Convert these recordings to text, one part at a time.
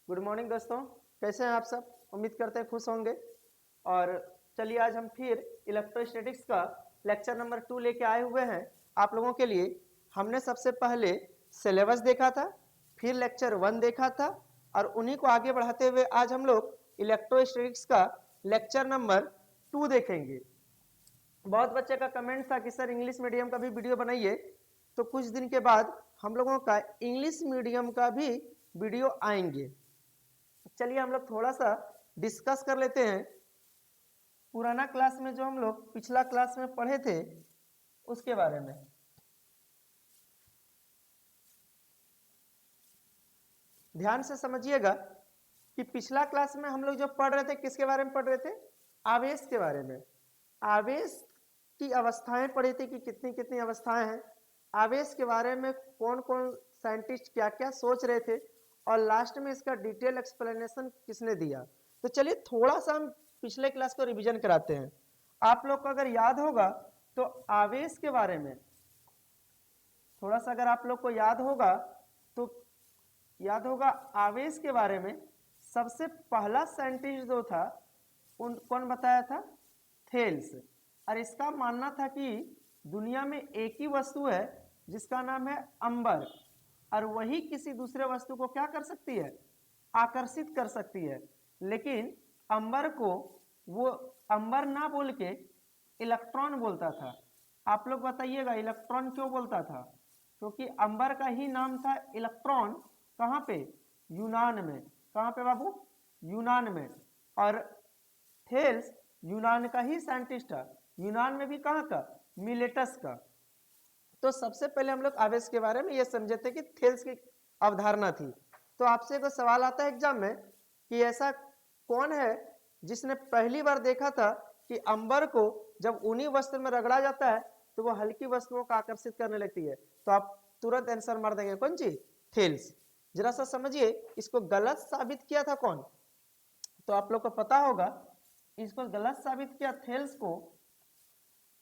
Good morning दोस्तों, कैसे हैं आप सब। उम्मीद करते हैं खुश होंगे। और चलिए आज हम फिर इलेक्ट्रोस्टैटिक्स का लेक्चर नंबर 2 लेके आए हुए हैं आप लोगों के लिए। हमने सबसे पहले सिलेबस देखा था, फिर लेक्चर 1 देखा था और उन्हीं को आगे बढ़ाते हुए आज हम लोग इलेक्ट्रोस्टैटिक्स का लेक्चर नंबर 2 देखेंगे। बहुत बच्चे का कमेंट था कि सर इंग्लिश मीडियम का भी वीडियो बनाइए, तो कुछ दिन के बाद हम लोगों का इंग्लिश मीडियम का भी वीडियो आएंगे। चलिए हम लोग थोड़ा सा डिस्कस कर लेते हैं पुराना क्लास में जो हम लोग पिछला क्लास में पढ़े थे उसके बारे में। ध्यान से समझिएगा कि पिछला क्लास में हम लोग जो पढ़ रहे थे किसके बारे में पढ़ रहे थे, आवेश के बारे में। आवेश की अवस्थाएं पढ़ी थी कि कितनी कितनी अवस्थाएं हैं, आवेश के बारे में कौन कौन साइंटिस्ट क्या क्या सोच रहे थे और लास्ट में इसका डिटेल एक्सप्लेनेशन किसने दिया। तो चलिए थोड़ा सा हम पिछले क्लास को रिवीजन कराते हैं। आप लोग को अगर याद होगा तो आवेश के बारे में थोड़ा सा अगर आप लोग को याद होगा तो याद होगा आवेश के बारे में सबसे पहला साइंटिस्ट जो था कौन बताया था, थेल्स। और इसका मानना था कि दुनिया में एक ही वस्तु है जिसका नाम है अंबर, और वही किसी दूसरे वस्तु को क्या कर सकती है, आकर्षित कर सकती है। लेकिन अंबर को वो अंबर ना बोल के इलेक्ट्रॉन बोलता था। आप लोग बताइएगा इलेक्ट्रॉन क्यों बोलता था, क्योंकि अंबर का ही नाम था इलेक्ट्रॉन। कहाँ पे, यूनान में। कहाँ पे बाबू, यूनान में। और थेल्स यूनान का ही साइंटिस्ट था, यूनान में भी कहाँ का, मिलेटस का। तो सबसे पहले हम लोग आवेश के बारे में ये समझे थे कि थेल्स की अवधारणा थी। तो आपसे कोई सवाल आता है एग्जाम में कि ऐसा कौन है जिसने पहली बार देखा था कि अंबर को जब उन्हीं वस्त्र में रगड़ा जाता है तो वो हल्की वस्तुओं को आकर्षित करने लगती है। तो आप तुरंत आंसर मार देंगे कौन चीज, थेल्स। जरा सा समझिए इसको गलत साबित किया था कौन, तो आप लोग को पता होगा इसको गलत साबित किया थेल्स को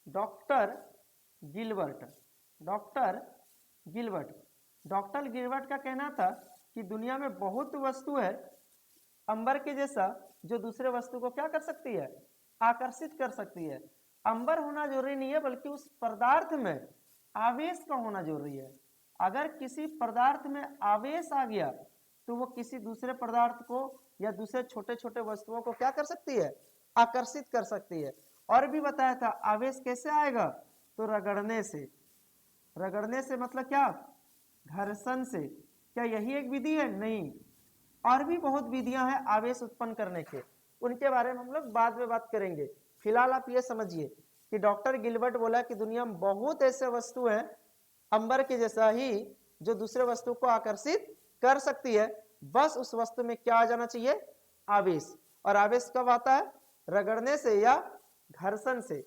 doctor Gilbert. Doctor Gilbert doctor Gilbert का कहना था कि दुनिया में बहुत वस्तु है अंबर के जैसा जो दूसरे वस्तु को क्या कर सकती है, आकर्षित कर सकती है। अंबर होना जरूरी नहीं है बल्कि उस पदार्थ में आवेश का होना जरूरी है। अगर किसी पदार्थ में आवेश आ गया तो वो किसी दूसरे पदार्थ को या दूसरे छोटे छोटे वस्तुओं को क्या कर सकती है, आकर्षित कर सकती है। और भी बताया था आवेश कैसे आएगा, तो रगड़ने से। रगड़ने से मतलब क्या, घर्षण से। क्या यही एक विधि है, नहीं, और भी बहुत विधियां हैं आवेश उत्पन्न करने के, उनके बारे में हम लोग बाद में बात करेंगे। फिलहाल आप ये समझिए कि डॉक्टर गिलबर्ट बोला कि दुनिया में बहुत ऐसे वस्तु हैं अंबर के जैसा ही जो दूसरे वस्तु को आकर्षित कर सकती है, बस उस वस्तु में क्या आ जाना चाहिए, आवेश। और आवेश कब आता है, रगड़ने से या घर्षण से।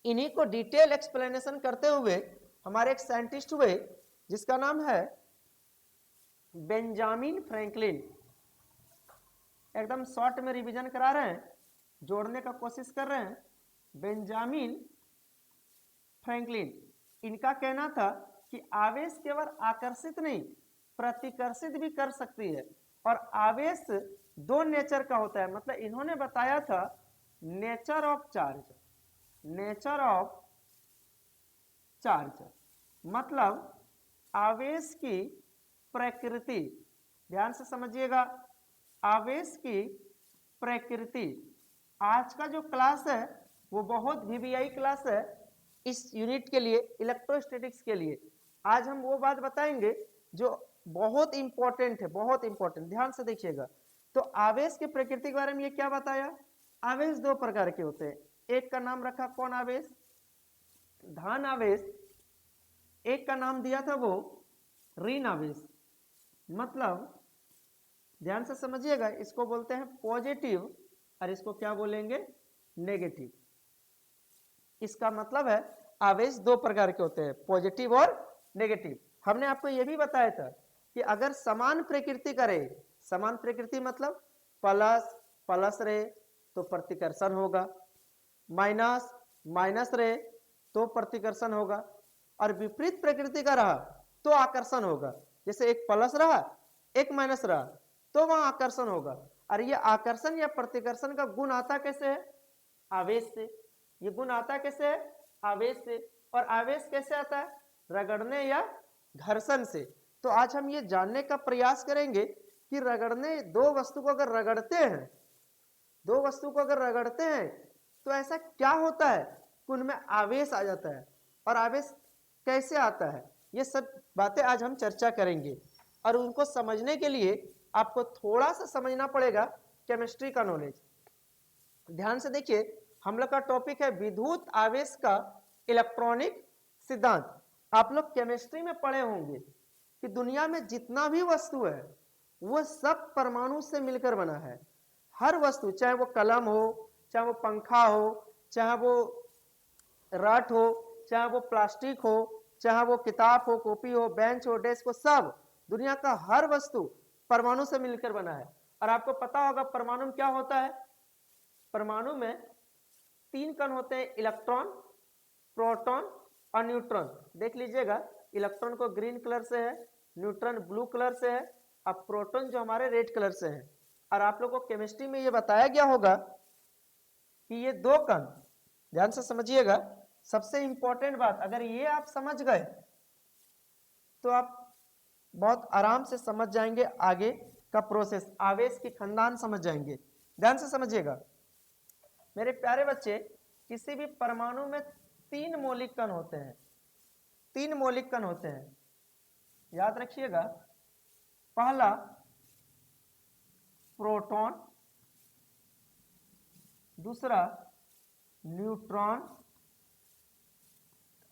इन्हीं को डिटेल एक्सप्लेनेशन करते हुए हमारे एक साइंटिस्ट हुए जिसका नाम है बेंजामिन फ्रैंकलिन। एकदम शॉर्ट में रिवीजन करा रहे हैं, जोड़ने का कोशिश कर रहे हैं। बेंजामिन फ्रैंकलिन, इनका कहना था कि आवेश केवल आकर्षित नहीं प्रतिकर्षित भी कर सकती है। और आवेश दो नेचर का होता है, मतलब इन्होंने बताया था nature of charge. Nature of charge मतलब आवेश की प्रकृति। ध्यान से समझिएगा, आवेश की प्रकृति। आज का जो क्लास है वो बहुत वीवीआई क्लास है इस यूनिट के लिए, इलेक्ट्रोस्टैटिक्स के लिए। आज हम वो बात बताएंगे जो बहुत इंपॉर्टेंट है, बहुत इंपॉर्टेंट। ध्यान से देखिएगा। तो आवेश की प्रकृति के बारे में ये क्या बताया, आवेश दो प्रकार के होते हैं। एक का नाम रखा कौन आवेश, धन आवेश। एक का नाम दिया था वो ऋण आवेश। मतलब ध्यान से समझिएगा, इसको बोलते हैं पॉजिटिव और इसको क्या बोलेंगे, नेगेटिव। इसका मतलब है आवेश दो प्रकार के होते हैं, पॉजिटिव और नेगेटिव। हमने आपको यह भी बताया था कि अगर समान प्रकृति करे, समान प्रकृति मतलब प्लस प्लस रहे तो प्रतिकर्षण होगा, माइनस माइनस रहे तो प्रतिकर्षण होगा, और विपरीत प्रकृति का रहा तो आकर्षण होगा। जैसे एक प्लस रहा एक माइनस रहा तो वहां आकर्षण होगा। और ये आकर्षण या प्रतिकर्षण का गुण आता कैसे है? आवेश से। ये गुण आता कैसे है? आवेश से। और आवेश कैसे आता है? रगड़ने या घर्षण से। तो आज हम ये जानने का प्रयास करेंगे कि रगड़ने, दो वस्तु को अगर रगड़ते हैं, दो वस्तु को अगर रगड़ते हैं तो ऐसा क्या होता है कि उनमें आवेश आ जाता है, और आवेश कैसे आता है, ये सब बातें आज हम चर्चा करेंगे। और उनको समझने के लिए आपको थोड़ा सा समझना पड़ेगा केमिस्ट्री का नॉलेज। ध्यान से देखिए, हम लोग का टॉपिक है विद्युत आवेश का इलेक्ट्रॉनिक सिद्धांत। आप लोग केमिस्ट्री में पढ़े होंगे कि दुनिया में जितना भी वस्तु है वो सब परमाणु से मिलकर बना है। हर वस्तु, चाहे वो कलम हो, चाहे वो पंखा हो, चाहे वो रट हो, चाहे वो प्लास्टिक हो, चाहे वो किताब हो, कॉपी हो, बेंच हो, डेस्क हो, सब दुनिया का हर वस्तु परमाणु से मिलकर बना है। और आपको पता होगा परमाणु में क्या होता है? परमाणु में 3 कण होते हैं, इलेक्ट्रॉन, प्रोटॉन और न्यूट्रॉन। देख लीजिएगा, इलेक्ट्रॉन को ग्रीन कलर से है, न्यूट्रॉन ब्लू कलर से है, और प्रोटॉन जो हमारे रेड कलर से है। और आप लोगों को केमिस्ट्री में ये बताया गया होगा कि ये 2 कण, ध्यान से समझिएगा, सबसे इंपॉर्टेंट बात, अगर ये आप समझ गए तो आप बहुत आराम से समझ जाएंगे आगे का प्रोसेस, आवेश की खानदान समझ जाएंगे। ध्यान से समझिएगा मेरे प्यारे बच्चे, किसी भी परमाणु में 3 मौलिक कण होते हैं, 3 मौलिक कण होते हैं, याद रखिएगा। पहला प्रोटॉन, दूसरा न्यूट्रॉन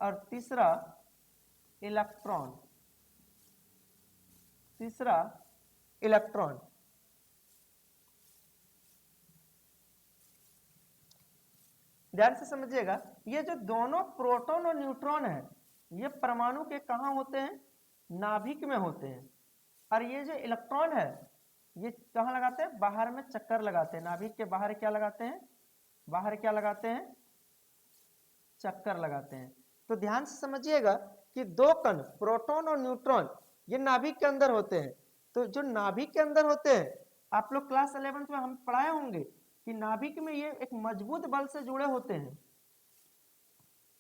और तीसरा इलेक्ट्रॉन। तीसरा इलेक्ट्रॉन। ध्यान से समझिएगा, ये जो दोनों प्रोटॉन और न्यूट्रॉन है ये परमाणु के कहां होते हैं? नाभिक में होते हैं। और ये जो इलेक्ट्रॉन है ये कहां लगाते हैं? बाहर में चक्कर लगाते हैं। नाभिक के बाहर क्या लगाते हैं? बाहर क्या लगाते हैं? चक्कर लगाते हैं। तो ध्यान से समझिएगा कि 2 कण प्रोटॉन और न्यूट्रॉन ये नाभिक के अंदर होते हैं। तो जो नाभिक के अंदर होते हैं, आप लोग क्लास 11th में हम पढ़ाए होंगे कि नाभिक में ये एक मजबूत बल से जुड़े होते हैं।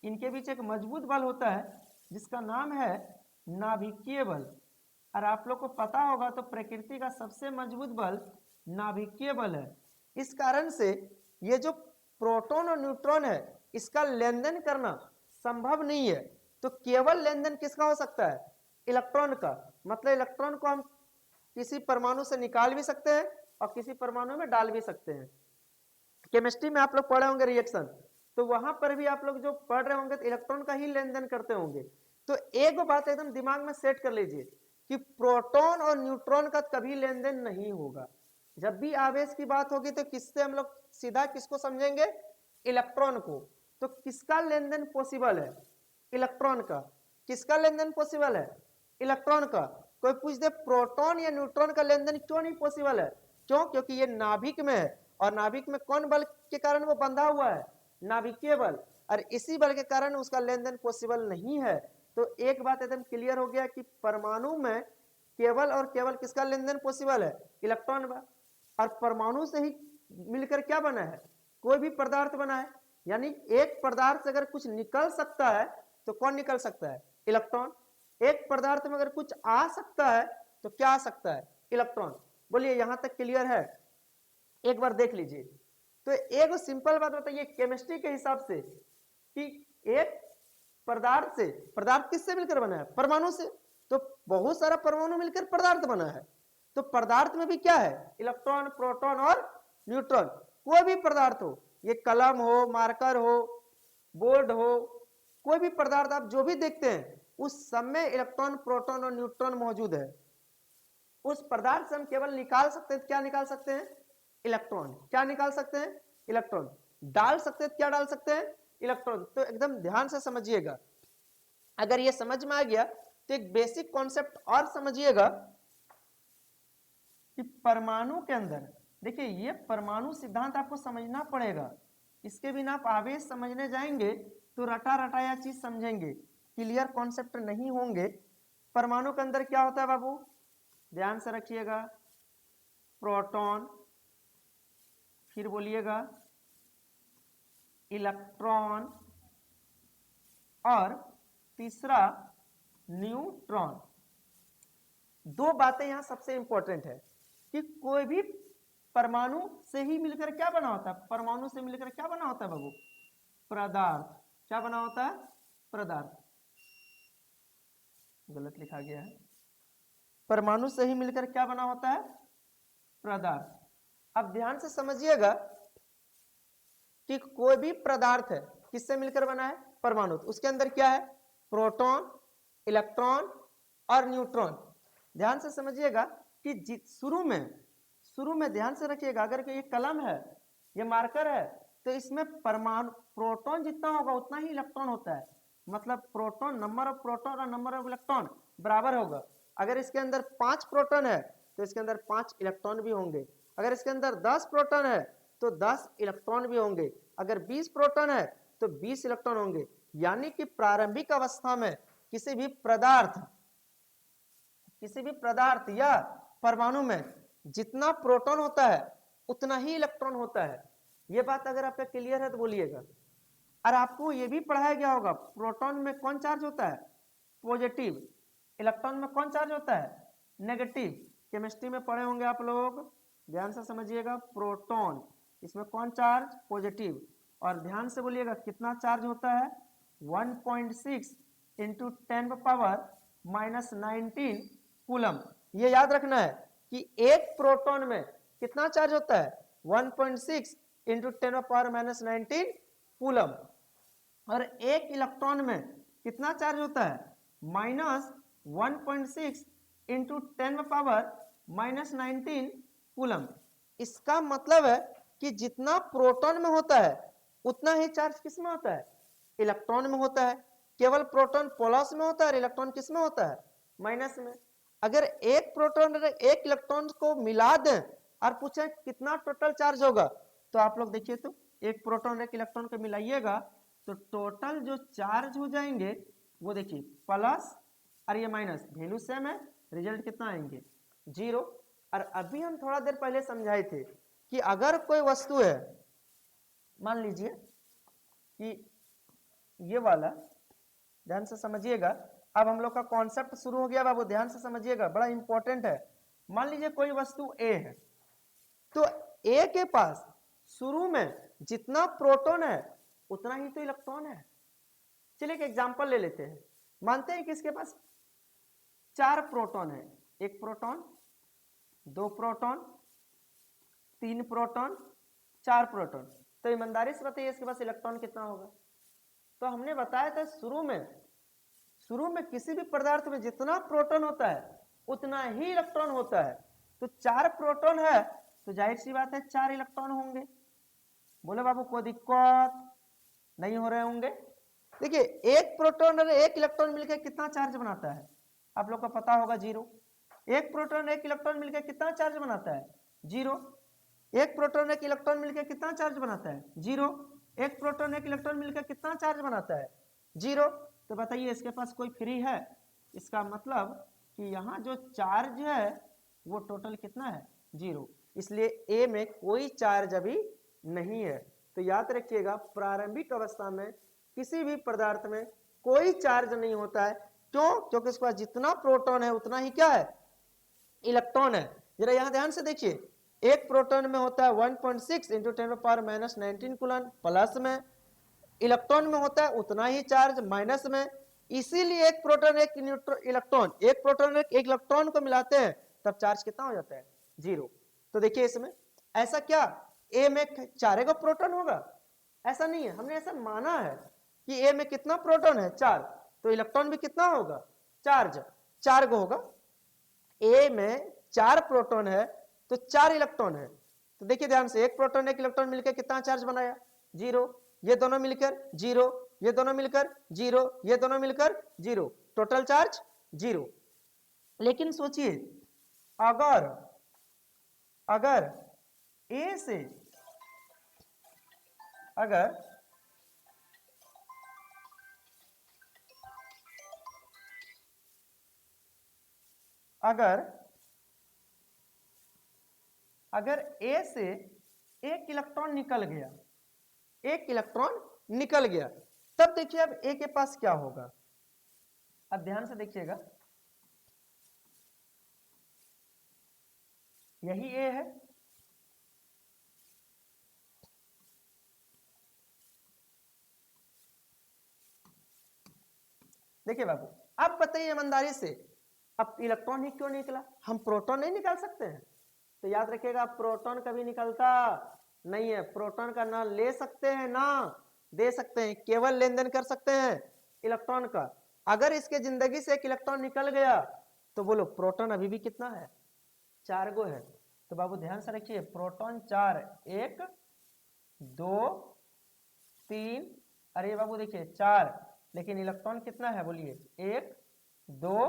इनके बीच एक मजबूत बल होता है जिसका नाम है नाभिकीय बल। और आप लोग को पता होगा तो प्रकृति का सबसे मजबूत बल नाभिकीय बल है। इस कारण से ये जो प्रोटॉन और न्यूट्रॉन है इसका लेन देन करना संभव नहीं है। तो केवल लेन देन किसका हो सकता है? इलेक्ट्रॉन का। मतलब इलेक्ट्रॉन को हम किसी परमाणु से निकाल भी सकते हैं और किसी परमाणु में डाल भी सकते हैं। केमिस्ट्री में आप लोग पढ़े होंगे रिएक्शन, तो वहां पर भी आप लोग जो पढ़ रहे होंगे तो इलेक्ट्रॉन का ही लेन देन करते होंगे। तो एक बात एकदम दिमाग में सेट कर लीजिए कि प्रोटॉन और न्यूट्रॉन का कभी लेन देन नहीं होगा। जब भी आवेश की बात होगी तो किससे हम लोग सीधा किसको समझेंगे? इलेक्ट्रॉन को। तो किसका लेन देन पॉसिबल है? इलेक्ट्रॉन का। किसका लेन देन पॉसिबल है? इलेक्ट्रॉन का। कोई पूछ दे प्रोटॉन या न्यूट्रॉन का लेन देन क्यों नहीं पॉसिबल है? क्यों? क्योंकि ये नाभिक में है, और नाभिक में कौन बल के कारण वो बंधा हुआ है? नाभिकीय बल। और इसी बल के कारण उसका लेन देन पॉसिबल नहीं है। तो एक बात एकदम क्लियर हो गया कि परमाणु में केवल और केवल किसका लेन देन पॉसिबल है? इलेक्ट्रॉन का। और परमाणु से ही मिलकर क्या बना है? कोई भी पदार्थ बना है। यानी एक पदार्थ से अगर कुछ निकल सकता है तो कौन निकल सकता है? इलेक्ट्रॉन। एक पदार्थ में अगर कुछ आ सकता है तो क्या आ सकता है? इलेक्ट्रॉन। बोलिए यहां तक क्लियर है? एक बार देख लीजिए। तो एक सिंपल बात बताइए केमिस्ट्री के हिसाब से कि एक पदार्थ से, पदार्थ किससे मिलकर बना है? परमाणु से। तो बहुत सारा परमाणु मिलकर पदार्थ बना है। तो पदार्थ में भी क्या है? इलेक्ट्रॉन, प्रोटॉन और न्यूट्रॉन। कोई भी पदार्थ हो, ये कलम हो, मार्कर हो, बोर्ड हो, कोई भी पदार्थ आप जो भी देखते हैं उस सब में इलेक्ट्रॉन, प्रोटॉन और न्यूट्रॉन मौजूद है। उस पदार्थ से हम केवल निकाल सकते हैं, क्या निकाल सकते हैं? इलेक्ट्रॉन। क्या निकाल सकते हैं? इलेक्ट्रॉन। डाल सकते हैं, क्या डाल सकते हैं? इलेक्ट्रॉन। तो एकदम ध्यान से समझिएगा। अगर ये समझ में आ गया तो एक बेसिक कॉन्सेप्ट और समझिएगा कि परमाणु के अंदर, देखिए ये परमाणु सिद्धांत आपको समझना पड़ेगा। इसके बिना आप आवेश समझने जाएंगे तो रटा रटाया चीज समझेंगे, क्लियर कॉन्सेप्ट नहीं होंगे। परमाणु के अंदर क्या होता है बाबू? ध्यान से रखिएगा, प्रोटॉन, फिर बोलिएगा इलेक्ट्रॉन, और तीसरा न्यूट्रॉन। दो बातें यहां सबसे इंपॉर्टेंट है कि कोई भी परमाणु से ही मिलकर क्या बना होता है, परमाणु से मिलकर क्या बना होता है बाबू, पदार्थ। क्या बना होता है, पदार्थ। गलत लिखा गया है, परमाणु से ही मिलकर क्या बना होता है, पदार्थ। अब ध्यान से समझिएगा कि कोई भी पदार्थ है किससे मिलकर बना है, परमाणु। उसके अंदर क्या है, प्रोटॉन, इलेक्ट्रॉन और न्यूट्रॉन। ध्यान से समझिएगा कि शुरू में ध्यान से रखिएगा, अगर ये कलम है, ये मार्कर है, तो इसमें परमाणु प्रोटॉन जितना होगा उतना ही इलेक्ट्रॉन होता है। मतलब प्रोटॉन, नंबर ऑफ प्रोटॉन और नंबर ऑफ इलेक्ट्रॉन बराबर होगा। अगर इसके अंदर 5 प्रोटॉन है तो इसके अंदर 5 इलेक्ट्रॉन भी होंगे। अगर इसके अंदर 10 प्रोटॉन है तो 10 इलेक्ट्रॉन भी होंगे। अगर 20 प्रोटॉन है तो 20 इलेक्ट्रॉन होंगे। यानी कि प्रारंभिक अवस्था में किसी भी पदार्थ या परमाणु में जितना प्रोटॉन होता है उतना ही इलेक्ट्रॉन होता है। यह बात अगर आपका क्लियर है तो बोलिएगा। और आपको यह भी पढ़ाया गया होगा, प्रोटॉन में कौन चार्ज होता है, पॉजिटिव। इलेक्ट्रॉन में कौन चार्ज होता है, नेगेटिव। केमिस्ट्री में पढ़े होंगे आप लोग, ध्यान से समझिएगा। प्रोटॉन, इसमें कौन चार्ज, पॉजिटिव। और ध्यान से बोलिएगा कितना चार्ज होता है, 1.6 इंटू 10⁻⁻19 कूलम। ये याद रखना है कि एक प्रोटॉन में कितना चार्ज होता है, 1.6 इंटू 10⁻⁻19 कूलम। और एक इलेक्ट्रॉन में कितना चार्ज होता है, -1.6 इंटू 10⁻⁻19 कूलम। इसका मतलब है कि जितना प्रोटॉन में होता है उतना ही चार्ज किस में होता है, इलेक्ट्रॉन में होता है। केवल प्रोटॉन प्लस में होता है और इलेक्ट्रॉन किस में होता है, माइनस में। अगर एक प्रोटॉन और एक इलेक्ट्रॉन को मिला दें और पूछें कितना टोटल चार्ज होगा, तो आप लोग देखिए तो एक प्रोटॉन एक इलेक्ट्रॉन को मिलाइएगा तो टोटल जो चार्ज हो जाएंगे वो देखिए प्लस और ये माइनस, वैल्यू सेम है, रिजल्ट कितना आएंगे, 0। और अभी हम थोड़ा देर पहले समझाए थे कि अगर कोई वस्तु है, मान लीजिए कि ये वाला, ध्यान से समझिएगा। अब हम लोग का कॉन्सेप्ट शुरू हो गया बाबू, ध्यान से समझिएगा, बड़ा इंपॉर्टेंट है। मान लीजिए कोई वस्तु ए है, तो ए के पास शुरू में जितना प्रोटॉन है उतना ही तो इलेक्ट्रॉन है। चलिए एक एग्जांपल ले लेते हैं। मानते हैं कि इसके पास 4 प्रोटॉन है, 1 प्रोटॉन, 2 प्रोटॉन, 3 प्रोटॉन, 4 प्रोटॉन। तो ईमानदारी से बताइए इसके पास इलेक्ट्रॉन कितना होगा। तो हमने बताया था शुरू में किसी भी पदार्थ में जितना प्रोटॉन होता है उतना ही इलेक्ट्रॉन होता है। तो 4 प्रोटॉन है तो जाहिर सी बात है 4 इलेक्ट्रॉन होंगे। बोले बाबू कोई दिक्कत नहीं हो रहे होंगे। देखिए एक प्रोटॉन और एक इलेक्ट्रॉन मिलकर कितना चार्ज बनाता है, आप लोग को पता होगा, 0। एक प्रोटॉन एक इलेक्ट्रॉन मिलकर कितना चार्ज बनाता है, 0। एक प्रोटॉन एक इलेक्ट्रॉन मिलकर कितना चार्ज बनाता है, 0। एक प्रोटॉन एक इलेक्ट्रॉन मिलकर कितना चार्ज बनाता है, 0। तो बताइए इसके पास कोई फ्री है। इसका मतलब कि यहाँ जो चार्ज है वो टोटल कितना है, 0। इसलिए ए में कोई चार्ज अभी नहीं है। तो याद रखिएगा प्रारंभिक अवस्था में किसी भी पदार्थ में कोई चार्ज नहीं होता है। क्यों, क्योंकि उसके पास जितना प्रोटॉन है उतना ही क्या है, इलेक्ट्रॉन है। जरा यहां ध्यान से देखिए, एक प्रोटॉन में होता है 1.6 इंटू 10⁻⁻19 कूलम प्लस में, इलेक्ट्रॉन में होता है उतना ही चार्ज माइनस में। इसीलिए एक प्रोटॉन एक इलेक्ट्रॉन, एक प्रोटॉन एक इलेक्ट्रॉन को मिलाते हैं तब चार्ज कितना हो जाता है, 0। तो देखिए इसमें ऐसा क्या ए में 4 प्रोटॉन होगा, ऐसा नहीं है। हमने ऐसा माना है कि ए में कितना प्रोटॉन है, 4, तो इलेक्ट्रॉन भी कितना होगा, चार्ज 4 को होगा। ए में 4 प्रोटॉन है तो 4 इलेक्ट्रॉन है। तो देखिए ध्यान से, एक प्रोटॉन एक इलेक्ट्रॉन मिलकर कितना चार्ज बनाया, 0। ये दोनों मिलकर 0, ये दोनों मिलकर 0, ये दोनों मिलकर 0, टोटल चार्ज 0। लेकिन सोचिए अगर ए से अगर अगर ए से एक इलेक्ट्रॉन निकल गया, एक इलेक्ट्रॉन निकल गया, तब देखिए अब ए के पास क्या होगा। अब ध्यान से देखिएगा, यही ए है, देखिए बाबू, अब बताइए ईमानदारी से, अब इलेक्ट्रॉन ही क्यों निकला, हम प्रोटॉन नहीं निकाल सकते हैं? तो याद रखिएगा, प्रोटॉन कभी निकलता नहीं है, प्रोटॉन का ना ले सकते हैं ना दे सकते हैं, केवल लेन देन कर सकते हैं इलेक्ट्रॉन का। अगर इसके जिंदगी से एक इलेक्ट्रॉन निकल गया तो बोलो प्रोटॉन अभी भी कितना है, 4 गो है। तो बाबू ध्यान से रखिए, प्रोटॉन 4, 1 2 3, अरे बाबू देखिए 4, लेकिन इलेक्ट्रॉन कितना है बोलिए, 1 2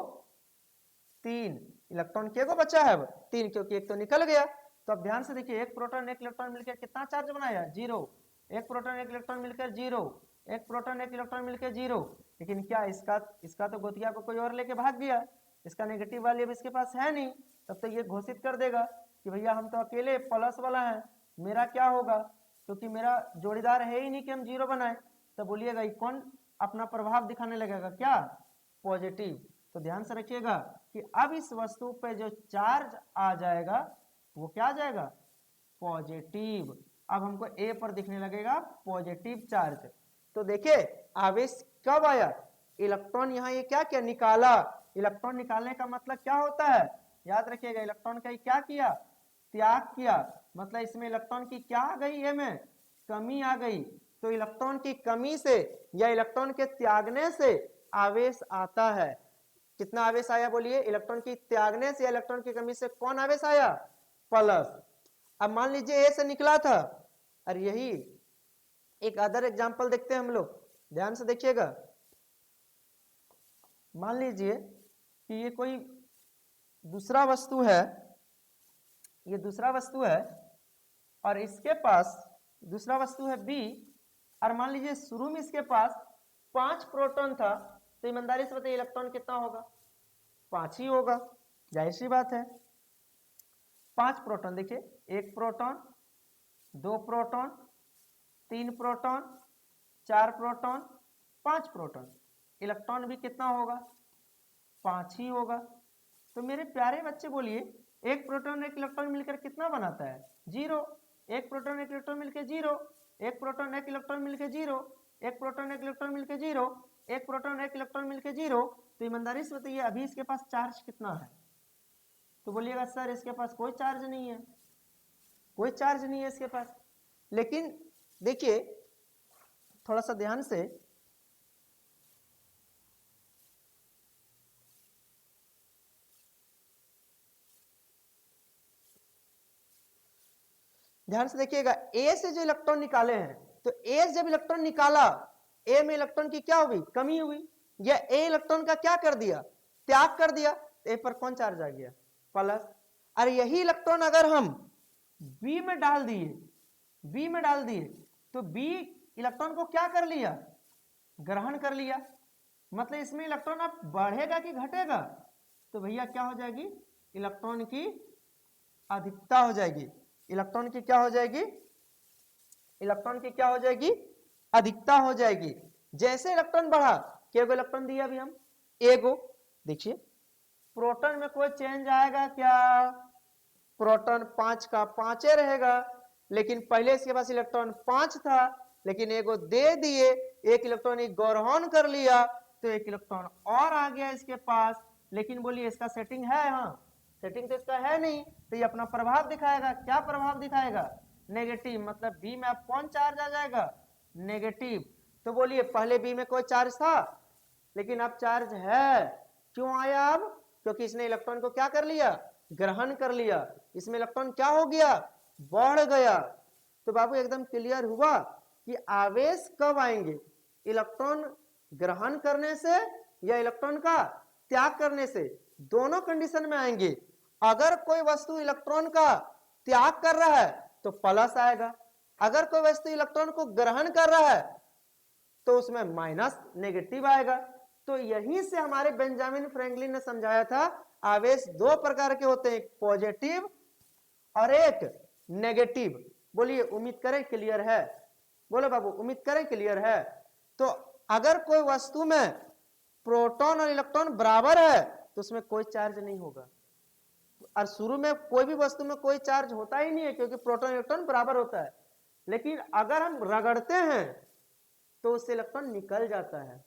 3, इलेक्ट्रॉन के को बचा है अब 3, क्योंकि एक तो निकल गया। तो अब ध्यान से देखिए, एक प्रोटॉन एक इलेक्ट्रॉन मिलकर कितना चार्ज बनाया, 0, एक प्रोटॉन एक इलेक्ट्रॉन मिलकर 0, एक प्रोटॉन एक इलेक्ट्रॉन मिलकर 0, लेकिन क्या इसका तो गोतिया को कोई और लेके भाग गया, इसका नेगेटिव वाली अब इसके पास है नहीं, तब तो ये घोषित कर देगा कि भैया हम तो अकेले प्लस वाला है, मेरा क्या होगा, क्योंकि मेरा जोड़ीदार है ही नहीं कि हम 0 बनाए। तो बोलिएगा कौन अपना प्रभाव दिखाने लगेगा, क्या, पॉजिटिव। तो ध्यान से रखिएगा कि अब इस वस्तु पे जो चार्ज आ जाएगा वो क्या आ जाएगा, पॉजिटिव। अब हमको ए पर दिखने लगेगा पॉजिटिव चार्ज। तो देखिए आवेश कब आया, इलेक्ट्रॉन यहाँ ये क्या किया, निकाला। इलेक्ट्रॉन निकालने का मतलब क्या होता है, याद रखिएगा, इलेक्ट्रॉन का क्या किया, त्याग किया, मतलब इसमें इलेक्ट्रॉन की क्या आ गई, ए में कमी आ गई। तो इलेक्ट्रॉन की कमी से या इलेक्ट्रॉन के त्यागने से आवेश आता है। कितना आवेश आया बोलिए, इलेक्ट्रॉन की त्यागने से या इलेक्ट्रॉन की कमी से कौन आवेश आया, प्लस। अब मान लीजिए ए से निकला था, और यही एक अदर एग्जांपल देखते हैं हम लोग, ध्यान से देखिएगा। मान लीजिए कि ये कोई दूसरा वस्तु है, ये दूसरा वस्तु है और इसके पास दूसरा वस्तु है बी, और मान लीजिए शुरू में इसके पास 5 प्रोटॉन था, तो ईमानदारी से बताइए इलेक्ट्रॉन कितना होगा, 5 ही होगा, जाहिर सी बात है। 5 प्रोटॉन, देखिए 1 proton, 2 proton, 3 proton, 4 proton, 5 proton, electron भी कितना होगा, 5 ही होगा। तो मेरे प्यारे बच्चे बोलिए, एक प्रोटॉन एक इलेक्ट्रॉन मिलकर कितना बनाता है, 0, एक प्रोटॉन एक इलेक्ट्रॉन मिलकर 0, एक प्रोटॉन एक इलेक्ट्रॉन मिलकर 0, एक प्रोटॉन एक इलेक्ट्रॉन मिलकर 0, एक प्रोटॉन एक इलेक्ट्रॉन मिलकर 0। तो ईमानदारी से बताइए अभी इसके पास चार्ज कितना है, तो बोलिएगा सर इसके पास कोई चार्ज नहीं है, कोई चार्ज नहीं है इसके पास। लेकिन देखिए थोड़ा सा ध्यान से, ध्यान से देखिएगा, ए से जो इलेक्ट्रॉन निकाले हैं, तो ए से जब इलेक्ट्रॉन निकाला, ए में इलेक्ट्रॉन की क्या हुई, कमी हुई, या ए इलेक्ट्रॉन का क्या कर दिया, त्याग कर दिया, ए पर कौन चार्ज आ गया, प्लस। और यही इलेक्ट्रॉन अगर हम बी में डाल दिए, बी में डाल दिए, तो बी इलेक्ट्रॉन को क्या कर लिया, ग्रहण कर लिया, मतलब इसमें इलेक्ट्रॉन अब बढ़ेगा कि घटेगा, तो भैया क्या हो जाएगी, इलेक्ट्रॉन की अधिकता हो जाएगी, इलेक्ट्रॉन की क्या हो जाएगी, इलेक्ट्रॉन की क्या हो जाएगी, अधिकता हो जाएगी। जैसे इलेक्ट्रॉन बढ़ा, क्या इलेक्ट्रॉन दिया अभी हम, एगो, देखिए प्रोटॉन में कोई चेंज आएगा क्या, प्रोटॉन 5 का 5 रहेगा, लेकिन पहले इसके पास इलेक्ट्रॉन 5 था, लेकिन एगो दे दिए, एक इलेक्ट्रॉन ग्रहण कर लिया, तो एक इलेक्ट्रॉन और आ गया इसके पास। लेकिन बोलिए इसका सेटिंग है, हाँ सेटिंग तो इसका है नहीं, तो ये अपना प्रभाव दिखाएगा, क्या प्रभाव दिखाएगा, नेगेटिव, मतलब बी में अब कौन चार्ज आ जाएगा, नेगेटिव। तो बोलिए पहले बी में कोई चार्ज था, लेकिन अब चार्ज है, क्यों आया अब, क्योंकि इसने इलेक्ट्रॉन को क्या कर लिया, ग्रहण कर लिया, इसमें इलेक्ट्रॉन क्या हो गया, बढ़ गया। तो बाबू एकदम क्लियर हुआ कि आवेश कब आएंगे, इलेक्ट्रॉन ग्रहण करने से या इलेक्ट्रॉन का त्याग करने से, दोनों कंडीशन में आएंगे। अगर कोई वस्तु इलेक्ट्रॉन का त्याग कर रहा है तो प्लस आएगा, अगर कोई वस्तु इलेक्ट्रॉन को ग्रहण कर रहा है तो उसमें माइनस, नेगेटिव आएगा। तो यहीं से हमारे बेंजामिन फ्रैंकलिन ने समझाया था, आवेश 2 प्रकार के होते हैं, एक पॉजिटिव और एक नेगेटिव। बोलिए उम्मीद करें क्लियर है, बोलो बाबू उम्मीद करें क्लियर है। तो अगर कोई वस्तु में प्रोटॉन और इलेक्ट्रॉन बराबर है तो उसमें कोई चार्ज नहीं होगा, और शुरू में कोई भी वस्तु में कोई चार्ज होता ही नहीं है क्योंकि प्रोटॉन इलेक्ट्रॉन बराबर होता है। लेकिन अगर हम रगड़ते हैं तो उससे इलेक्ट्रॉन निकल जाता है।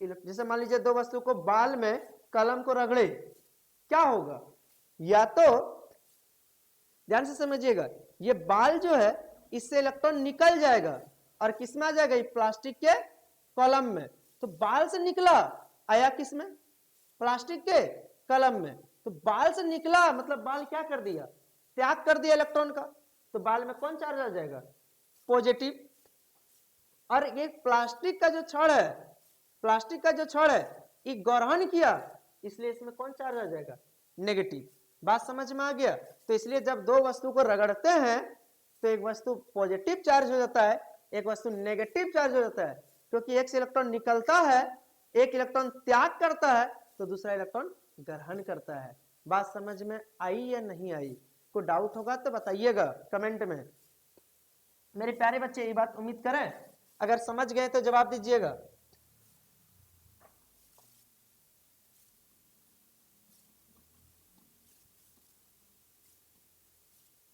जैसे मान लीजिए दो वस्तु को बाल में कलम को रगड़े, क्या होगा, या तो ध्यान से समझिएगा, ये बाल जो है इससे इलेक्ट्रॉन निकल जाएगा और किसमें आ जाएगा, प्लास्टिक के कलम में। तो बाल से निकला आया किसमें, प्लास्टिक के कलम में। तो बाल से निकला मतलब बाल क्या कर दिया, त्याग कर दिया इलेक्ट्रॉन का, तो बाल में कौन चार्ज आ जाएगा, पॉजिटिव। और ये प्लास्टिक का जो छड़ है, प्लास्टिक का जो छड़ है ये ग्रहण किया, इसलिए इसमें कौन चार्ज आ जाएगा, नेगेटिव। बात समझ में आ गया। तो इसलिए जब दो वस्तु को रगड़ते हैं तो एक वस्तु पॉजिटिव चार्ज हो जाता है, एक वस्तु नेगेटिव चार्ज हो जाता है, क्योंकि एक से इलेक्ट्रॉन निकलता है, एक इलेक्ट्रॉन त्याग करता है, तो दूसरा इलेक्ट्रॉन ग्रहण करता है। बात समझ में आई या नहीं आई, कोई डाउट होगा तो बताइएगा कमेंट में। मेरे प्यारे बच्चे ये बात उम्मीद करें, अगर समझ गए तो जवाब दीजिएगा।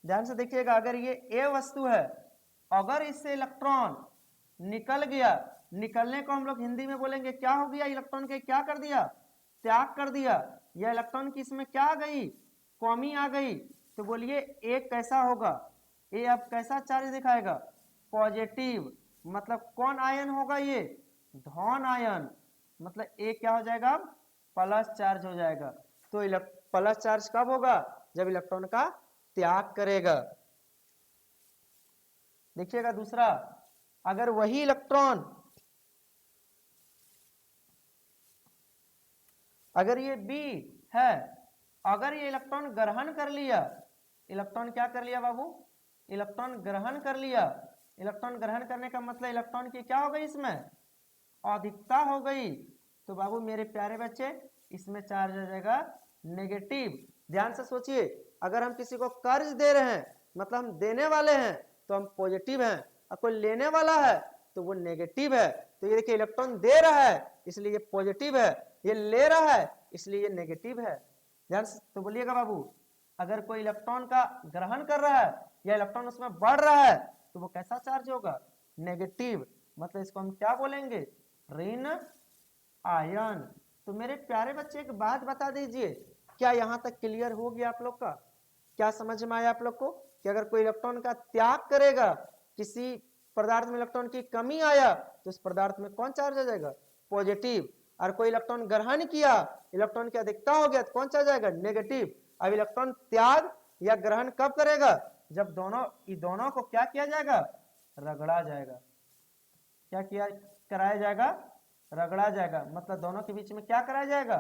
ध्यान से देखिएगा, अगर ये ए वस्तु है, अगर इससे इलेक्ट्रॉन निकल गया, निकलने को हम लोग हिंदी में बोलेंगे क्या हो गया, इलेक्ट्रॉन के क्या कर दिया, त्याग कर दिया, या इलेक्ट्रॉन की इसमें क्या आ गई, कमी आ गई। तो बोलिए ए कैसा होगा, ए अब कैसा चार्ज दिखाएगा, पॉजिटिव। मतलब कौन आयन होगा, ये धन आयन, मतलब ए क्या हो जाएगा, प्लस चार्ज हो जाएगा। तो प्लस चार्ज कब होगा, जब इलेक्ट्रॉन का त्याग करेगा। देखिएगा दूसरा, अगर वही इलेक्ट्रॉन, अगर ये बी है, अगर ये इलेक्ट्रॉन ग्रहण कर लिया, इलेक्ट्रॉन क्या कर लिया बाबू, इलेक्ट्रॉन ग्रहण कर लिया। इलेक्ट्रॉन ग्रहण करने का मतलब इलेक्ट्रॉन की क्या हो गई, इसमें अधिकता हो गई। तो बाबू मेरे प्यारे बच्चे इसमें चार्ज आ जाएगा नेगेटिव। ध्यान से सोचिए, अगर हम किसी को कर्ज दे रहे हैं मतलब हम देने वाले हैं तो हम पॉजिटिव हैं, और कोई लेने वाला है तो वो नेगेटिव है। तो ये देखिए इलेक्ट्रॉन दे रहा है इसलिए ये पॉजिटिव है, ये ले रहा है इसलिए ये नेगेटिव है। ध्यान से तो बोलिएगा बाबू, अगर कोई इलेक्ट्रॉन का ग्रहण कर रहा है या इलेक्ट्रॉन उसमें बढ़ रहा है तो वो कैसा चार्ज होगा, नेगेटिव। मतलब इसको हम क्या बोलेंगे, ऋण आयन। तो मेरे प्यारे बच्चे एक बात बता दीजिए, क्या यहां तक क्लियर हो गया आप लोग का, क्या समझ में आया आप लोग को, कि अगर कोई इलेक्ट्रॉन का त्याग करेगा, किसी पदार्थ में इलेक्ट्रॉन की कमी आया तो उस पदार्थ में कौन चार्ज आ जाएगा, पॉजिटिव। और कोई इलेक्ट्रॉन ग्रहण किया, इलेक्ट्रॉन की अधिकता हो गया तो कौन चार्ज आएगा, नेगेटिव। अब इलेक्ट्रॉन त्याग या ग्रहण कब करेगा, जब दोनों को क्या किया जाएगा, रगड़ा जाएगा। क्या किया कराया जाएगा, रगड़ा जाएगा। मतलब दोनों के बीच में क्या कराया जाएगा,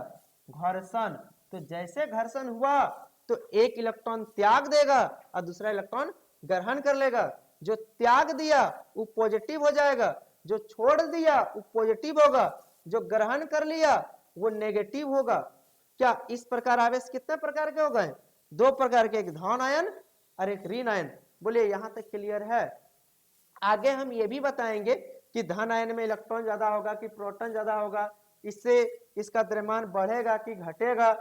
घर्षण। तो जैसे घर्षण हुआ तो एक इलेक्ट्रॉन त्याग देगा और दूसरा इलेक्ट्रॉन ग्रहण कर लेगा। जो त्याग दिया वो पॉजिटिव हो जाएगा, जो छोड़ दिया वो पॉजिटिव होगा, जो ग्रहण कर लिया वो नेगेटिव होगा। क्या इस प्रकार आवेश कितने प्रकार के हो गए, दो प्रकार के, एक धन आयन और एक ऋण आयन। बोलिए यहां तक क्लियर है। आगे हम ये भी बताएंगे कि धन आयन में इलेक्ट्रॉन ज्यादा होगा कि प्रोटॉन ज्यादा होगा, इससे इसका द्रव्यमान बढ़ेगा कि घटेगा।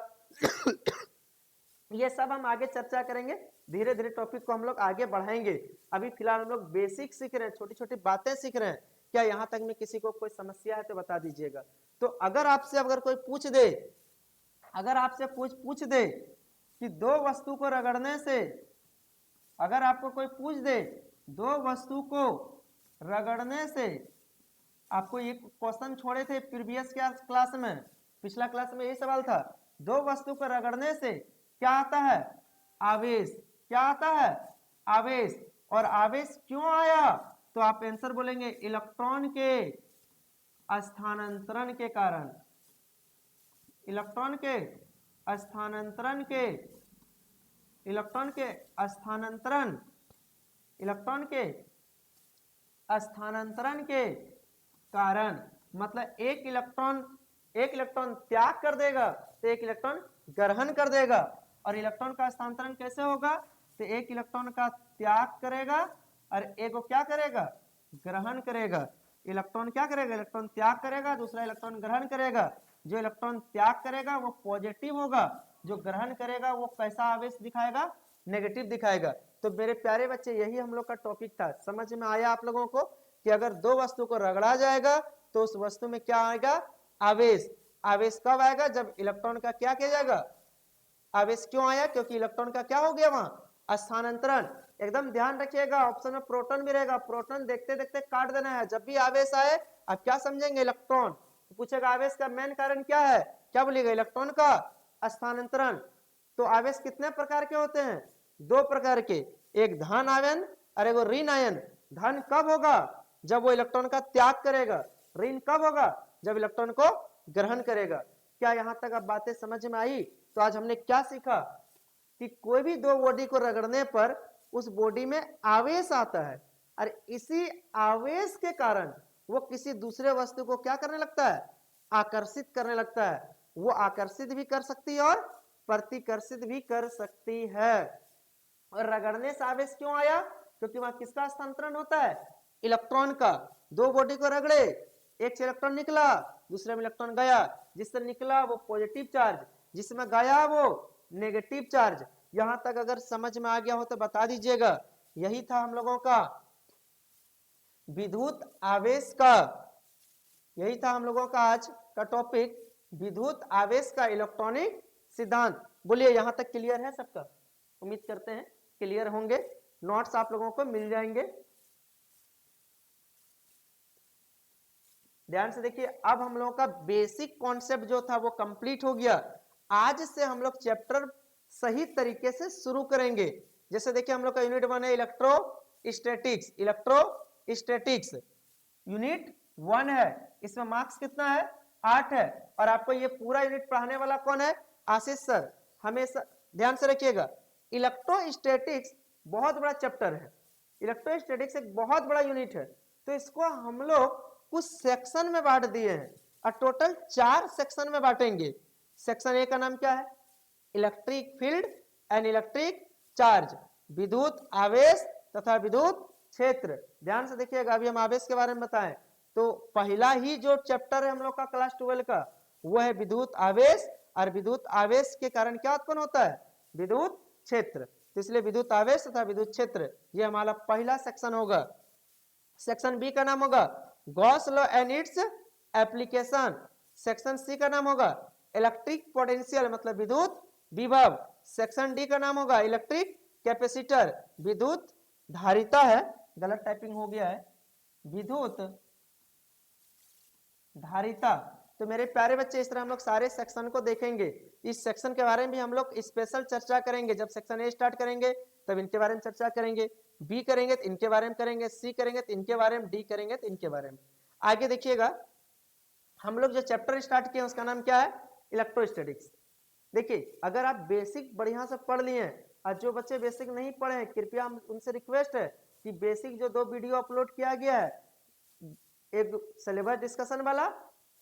ये सब हम आगे चर्चा करेंगे, धीरे धीरे टॉपिक को हम लोग आगे बढ़ाएंगे। अभी फिलहाल हम लोग बेसिक सीख रहे हैं, छोटी छोटी बातें सीख रहे हैं। क्या यहाँ तक में किसी को कोई समस्या है तो बता दीजिएगा। तो अगर आपसे अगर कोई पूछ दे, अगर आपसे पूछ दे कि दो वस्तु को रगड़ने से, अगर आपको कोई पूछ दे दो वस्तु को रगड़ने से, आपको ये क्वेश्चन छोड़े थे प्रीवियस क्लास में, पिछला क्लास में यही सवाल था, दो वस्तु को रगड़ने से क्या आता है, आवेश। क्या आता है, आवेश। और आवेश क्यों आया, तो आप आंसर बोलेंगे इलेक्ट्रॉन के स्थानांतरण के कारण। इलेक्ट्रॉन के स्थानांतरण के, इलेक्ट्रॉन के स्थानांतरण, इलेक्ट्रॉन के स्थानांतरण के कारण। मतलब एक इलेक्ट्रॉन त्याग कर देगा तो एक इलेक्ट्रॉन ग्रहण कर देगा। और इलेक्ट्रॉन का स्थानांतरण कैसे होगा, तो एक इलेक्ट्रॉन का त्याग करेगा और एक को क्या करेगा, ग्रहण करेगा। इलेक्ट्रॉन क्या करेगा, इलेक्ट्रॉन त्याग करेगा, दूसरा इलेक्ट्रॉन ग्रहण करेगा। जो इलेक्ट्रॉन त्याग करेगा वो पॉजिटिव होगा, जो ग्रहण करेगा वो कैसा आवेश दिखाएगा, नेगेटिव दिखाएगा। तो मेरे प्यारे बच्चे यही हम लोग का टॉपिक था। समझ में आया आप लोगों को कि अगर दो वस्तु को रगड़ा जाएगा तो उस वस्तु में क्या आएगा, आवेश। आवेश कब आएगा, जब इलेक्ट्रॉन का क्या किया जाएगा, आवेश क्यों आया, क्योंकि इलेक्ट्रॉन का क्या हो गया वहां, स्थानांतरण। एकदम ध्यान रखिएगा, ऑप्शन में प्रोटॉन भी रहेगा, प्रोटॉन देखते देखते काट देना है। जब भी आवेश आए आप क्या समझेंगे, इलेक्ट्रॉन। तो पूछेगा आवेश का मेन कारण क्या है, क्या बोलिएगा, इलेक्ट्रॉन का स्थानांतरण। तो आवेश कितने प्रकार के होते हैं, दो प्रकार के, एक धन आयन और एक ऋण आयन। धन कब होगा, जब वो इलेक्ट्रॉन का त्याग करेगा। ऋण कब होगा, जब इलेक्ट्रॉन को ग्रहण करेगा। क्या यहां तक अब बातें समझ में आई। तो आज हमने क्या सीखा कि कोई भी दो बॉडी को रगड़ने पर उस बॉडी में आवेश आता है और इसी आवेश के कारण वो किसी दूसरे वस्तु को क्या करने लगता है, आकर्षित करने लगता है। वो आकर्षित भी कर सकती है और प्रतिकर्षित भी कर सकती है। और रगड़ने से आवेश क्यों आया, क्योंकि वहां किसका स्थानांतरण होता है, इलेक्ट्रॉन का। दो बॉडी को रगड़े, एक से इलेक्ट्रॉन निकला, दूसरे में इलेक्ट्रॉन गया। जिससे निकला वो पॉजिटिव चार्ज, जिसमें गया वो नेगेटिव चार्ज। यहां तक अगर समझ में आ गया हो तो बता दीजिएगा। यही था हम लोगों का विद्युत आवेश का, यही था हम लोगों का आज का टॉपिक, विद्युत आवेश का इलेक्ट्रॉनिक सिद्धांत। बोलिए यहां तक क्लियर है सबका, उम्मीद करते हैं क्लियर होंगे। नोट्स आप लोगों को मिल जाएंगे। ध्यान से देखिए, अब हम लोगों का बेसिक कॉन्सेप्ट जो था वो कंप्लीट हो गया। आज से हम लोग चैप्टर सही तरीके से शुरू करेंगे। जैसे देखिए हम लोग का यूनिट 1 है इलेक्ट्रोस्टैटिक्स। इलेक्ट्रोस्टैटिक्स यूनिट 1 है, इसमें मार्क्स कितना है, 8 है। और आपको ये पूरा यूनिट पढ़ाने वाला कौन है, आशीष सर। हमेशा ध्यान से रखिएगा, इलेक्ट्रोस्टैटिक्स बहुत बड़ा चैप्टर है। इलेक्ट्रोस्टैटिक्स एक बहुत बड़ा यूनिट है। तो इसको हम लोग कुछ सेक्शन में बांट दिए हैं और टोटल 4 सेक्शन में बांटेंगे। सेक्शन ए का नाम क्या है, electric field and electric charge, विद्युत आवेश तथा विद्युत क्षेत्र। ध्यान से देखिएगा, अभी हम आवेश के बारे में बताएं तो पहला ही जो चैप्टर है हम लोग का क्लास 12 का वो है विद्युत आवेश। और विद्युत आवेश के कारण क्या उत्पन्न होता है, विद्युत क्षेत्र। तो इसलिए विद्युत आवेश तथा विद्युत क्षेत्र ये हमारा पहला सेक्शन होगा। सेक्शन बी का नाम होगा Gauss law and its application. Section C का नाम होगा इलेक्ट्रिक पोटेंशियल मतलब विद्युत विभव। सेक्शन डी का नाम होगा इलेक्ट्रिक कैपेसिटर, विद्युत धारिता है, गलत टाइपिंग हो गया है, विद्युत धारिता। तो मेरे प्यारे बच्चे इस तरह हम लोग सारे सेक्शन को देखेंगे। इस सेक्शन के बारे में भी हम लोग स्पेशल चर्चा करेंगे। जब सेक्शन ए स्टार्ट करेंगे तब इनके बारे में चर्चा करेंगे, बी करेंगे तो इनके बारे में करेंगे, सी करेंगे तो इनके बारे में, डी करेंगे तो इनके बारे में। आगे देखिएगा, हम लोग जो चैप्टर स्टार्ट किए उसका नाम क्या है, इलेक्ट्रोस्टैटिक्स। देखिए अगर आप बेसिक बढ़िया से पढ़ लिए और जो बच्चे बेसिक नहीं पढ़े हैं कृपया उनसे रिक्वेस्ट है कि बेसिक जो 2 वीडियो अपलोड किया गया है, एक सिलेबस डिस्कशन वाला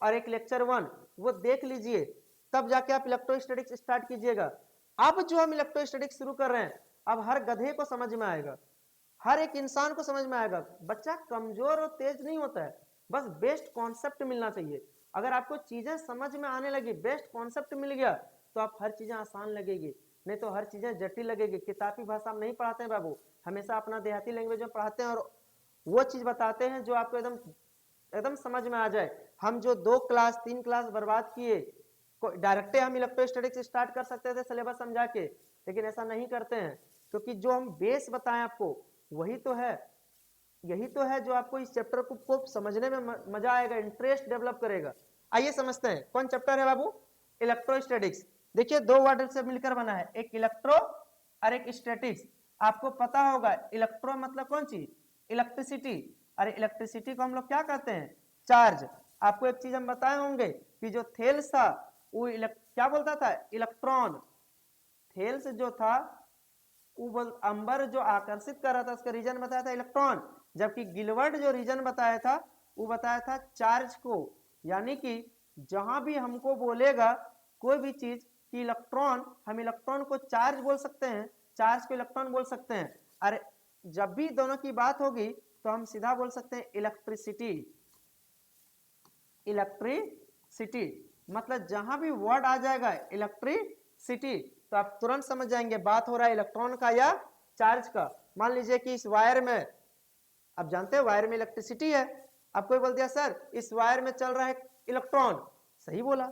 और एक लेक्चर 1, वो देख लीजिए, तब जाके आप इलेक्ट्रोस्टैटिक्स स्टार्ट कीजिएगा। अब जो हम इलेक्ट्रोस्टैटिक्स शुरू कर रहे हैं, अब हर गधे को समझ में आएगा, हर एक इंसान को समझ में आएगा। बच्चा कमजोर और तेज नहीं होता है, बस बेस्ट कॉन्सेप्ट मिलना चाहिए। अगर आपको चीजें समझ में आने लगी, बेस्ट कॉन्सेप्ट मिल गया तो आप हर चीजें आसान लगेगी, नहीं तो हर चीजें जटिल लगेगी। किताबी भाषा में नहीं पढ़ाते हैं बाबू, हमेशा अपना देहाती लैंग्वेज में पढ़ाते हैं और वो चीज बताते हैं जो आपको एकदम एकदम समझ में आ जाए। हम जो 2 क्लास 3 क्लास बर्बाद किए, डायरेक्ट हम इलेक्ट्रोस्टैटिक्स स्टार्ट कर सकते थे सिलेबस समझा के, लेकिन ऐसा नहीं करते हैं क्योंकि जो हम बेस बताएं आपको वही तो है, यही तो है जो आपको इस चैप्टर को समझने में मजा आएगा, इंटरेस्ट डेवलप करेगा। आइए समझते हैं कौन चैप्टर है बाबू, इलेक्ट्रोस्टैटिक्स। देखिए 2 वर्ड से मिलकर बना है, एक इलेक्ट्रो और एक स्टैटिक्स। आपको पता होगा इलेक्ट्रो मतलब कौन सी, इलेक्ट्रिसिटी, और इलेक्ट्रिसिटी को हम लोग क्या कहते हैं, चार्ज। आपको एक चीज हम बताए होंगे कि जो थेल्स था वो क्या बोलता था, इलेक्ट्रॉन। थेल्स जो था वो अंबर जो आकर्षित कर रहा था उसका रीजन बताया था इलेक्ट्रॉन, जबकि गिलबर्ट जो रीजन बताया था वो बताया था चार्ज को। यानी कि जहां भी हमको बोलेगा कोई भी चीज कि इलेक्ट्रॉन, हम इलेक्ट्रॉन को चार्ज बोल सकते हैं चार्ज को इलेक्ट्रॉन बोल सकते हैं। अरे जब भी दोनों की बात होगी तो हम सीधा बोल सकते हैं इलेक्ट्रिसिटी। इलेक्ट्रिसिटी मतलब जहां भी वर्ड आ जाएगा इलेक्ट्रिसिटी तो आप तुरंत समझ जाएंगे बात हो रहा है इलेक्ट्रॉन का या चार्ज का। मान लीजिए कि इस वायर में, आप जानते हैं वायर में इलेक्ट्रिसिटी है, अब कोई बोल दिया सर इस वायर में चल रहा है इलेक्ट्रॉन, सही बोला।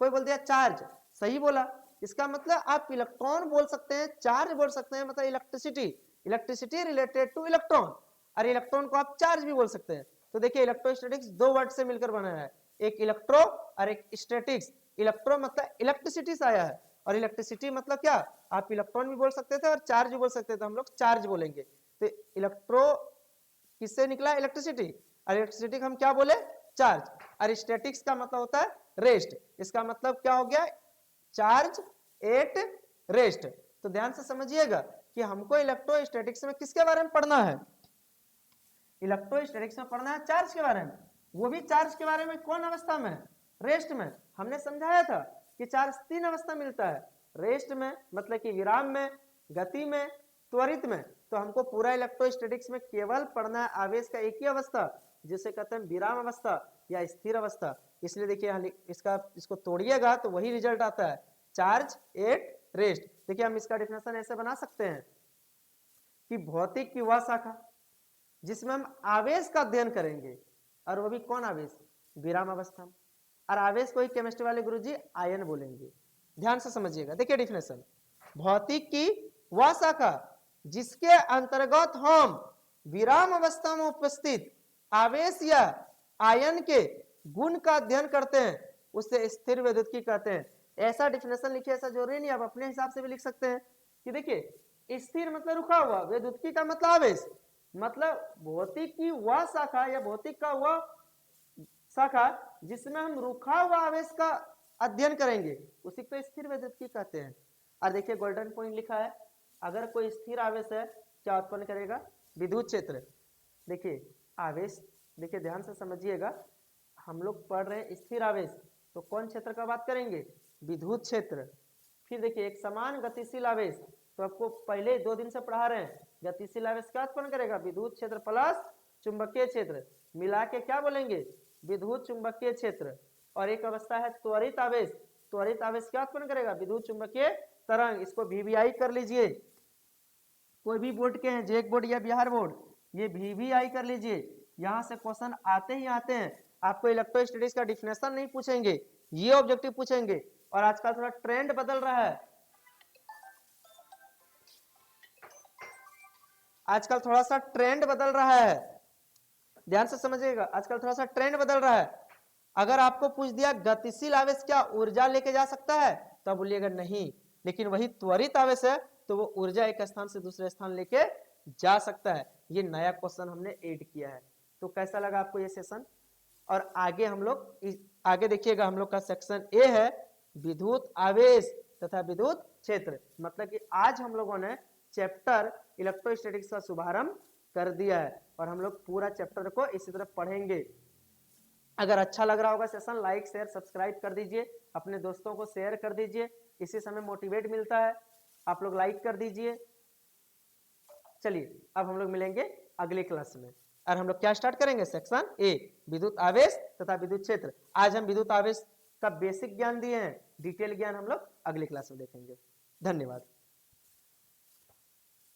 कोई बोल दिया चार्ज, सही बोला। इसका मतलब आप इलेक्ट्रॉन बोल सकते हैं, चार्ज बोल सकते हैं, मतलब electricity, electricity related two electron. और इलेक्ट्रॉन को आप चार्ज भी बोल सकते हैं। तो देखिए इलेक्ट्रोस्टैटिक्स दो वर्ड से मिलकर बना है, एक इलेक्ट्रो और एक स्टैटिक्स। इलेक्ट्रो मतलब इलेक्ट्रिसिटी से आया है और इलेक्ट्रिसिटी मतलब क्या, आप इलेक्ट्रॉन भी बोल सकते थे और चार्ज भी बोल सकते थे, हम लोग चार्ज बोलेंगे। तो इलेक्ट्रो किससे निकला, इलेक्ट्रिसिटी, और इलेक्ट्रिसिटी हम क्या बोले, चार्ज। और स्टैटिक्स का मतलब होता है रेस्ट, इसका मतलब क्या हो गया, चार्ज एट रेस्ट। तो ध्यान से समझिएगा कि हमको इलेक्ट्रोस्टैटिक्स में किसके बारे में पढ़ना है, इलेक्ट्रोस्टैटिक्स में पढ़ना है चार्ज के बारे में। वो भी चार्ज के बारे में कौन अवस्था में, रेस्ट में। हमने समझाया था कि चार्ज तीन अवस्था मिलता है, रेस्ट में मतलब कि विराम में, गति में, त्वरित में। तो हमको पूरा इलेक्ट्रोस्टैटिक्स में केवल पढ़ना है आवेश का एक ही अवस्था जिसे कहते हैं विराम अवस्था या स्थिर अवस्था। इसलिए देखिए इसको तोड़िएगा तो वही रिजल्ट आता है, चार्ज एट रेस्ट। देखिए हम इसका डेफिनेशन ऐसे बना सकते हैं कि भौतिक की वह शाखा जिसमें हम आवेश का अध्ययन करेंगे, और वो भी कौन आवेश, विराम अवस्था में। और आवेश को ही केमिस्ट्री वाले गुरुजी आयन बोलेंगे। ध्यान से समझिएगा, देखिए डेफिनेशन, भौतिक की वह शाखा जिसके अंतर्गत हम विराम अवस्था में उपस्थित आवेश या आयन के गुण का अध्ययन करते हैं उसे स्थिर वैद्युतिकी कहते हैं। ऐसा डिफिनेशन लिखिए, ऐसा जरूरी नहीं, आप अपने हिसाब से भी लिख सकते हैं कि देखिए स्थिर मतलब रुका हुआ, वैद्युतिकी का मतलब आवेश, मतलब भौतिक की वह शाखा या भौतिक का वह शाखा जिसमें हम रुका हुआ आवेश का अध्ययन करेंगे उसी को स्थिर वैद्युतिकी कहते हैं। और देखिए गोल्डन पॉइंट लिखा है, अगर कोई स्थिर आवेश है क्या उत्पन्न करेगा, विद्युत क्षेत्र। देखिए आवेश, देखिए ध्यान से समझिएगा, हम लोग पढ़ रहे हैं स्थिर आवेश तो कौन क्षेत्र का बात करेंगे, विद्युत क्षेत्र। फिर देखिए एक समान गतिशील आवेश, तो आपको पहले 2 दिन से पढ़ा रहे हैं, गतिशील आवेश क्या उत्पन्न करेगा, विद्युत क्षेत्र प्लस चुंबकीय क्षेत्र, मिला के क्या बोलेंगे, विद्युत चुंबकीय क्षेत्र। और एक अवस्था है त्वरित आवेश, त्वरित आवेश क्या उत्पन्न करेगा, विद्युत चुंबकीय तरंग। इसको VVI कर लीजिए, कोई भी बोर्ड के हैं, जेक बोर्ड या बिहार बोर्ड, ये VVI कर लीजिए। यहां से क्वेश्चन आते ही आते हैं, आपको इलेक्ट्रोस्टैटिक्स का डिफिनेशन नहीं पूछेंगे, ये ऑब्जेक्टिव पूछेंगे। और आजकल थोड़ा ट्रेंड बदल रहा है, आजकल थोड़ा सा ट्रेंड बदल रहा है, ध्यान से समझिएगा, आजकल थोड़ा सा ट्रेंड बदल रहा है। अगर आपको पूछ दिया गतिशील आवेश क्या ऊर्जा लेके जा सकता है तो आप बोलिएगा नहीं, लेकिन वही त्वरित आवेश है तो वो ऊर्जा एक स्थान से दूसरे स्थान लेके जा सकता है। ये नया क्वेश्चन हमने ऐड किया है। तो कैसा लगा आपको ये सेशन, और आगे हम लोग आगे देखिएगा, हम लोग का सेक्शन ए है विद्युत आवेश तथा विद्युत क्षेत्र। मतलब कि आज हम लोगों ने चैप्टर इलेक्ट्रोस्टैटिक्स का शुभारंभ कर दिया है और हम लोग पूरा चैप्टर को इसी तरह पढ़ेंगे। अगर अच्छा लग रहा होगा सेशन, लाइक शेयर सब्सक्राइब कर दीजिए, अपने दोस्तों को शेयर कर दीजिए, इसी समय मोटिवेट मिलता है। आप लोग लाइक कर दीजिए। चलिए अब हम लोग मिलेंगे अगले क्लास में, और हम लोग क्या स्टार्ट करेंगे, सेक्शन ए विद्युत आवेश तथा विद्युत क्षेत्र। आज हम विद्युत आवेश का बेसिक ज्ञान दिए हैं, डिटेल ज्ञान हम लोग अगली क्लास में देखेंगे। धन्यवाद।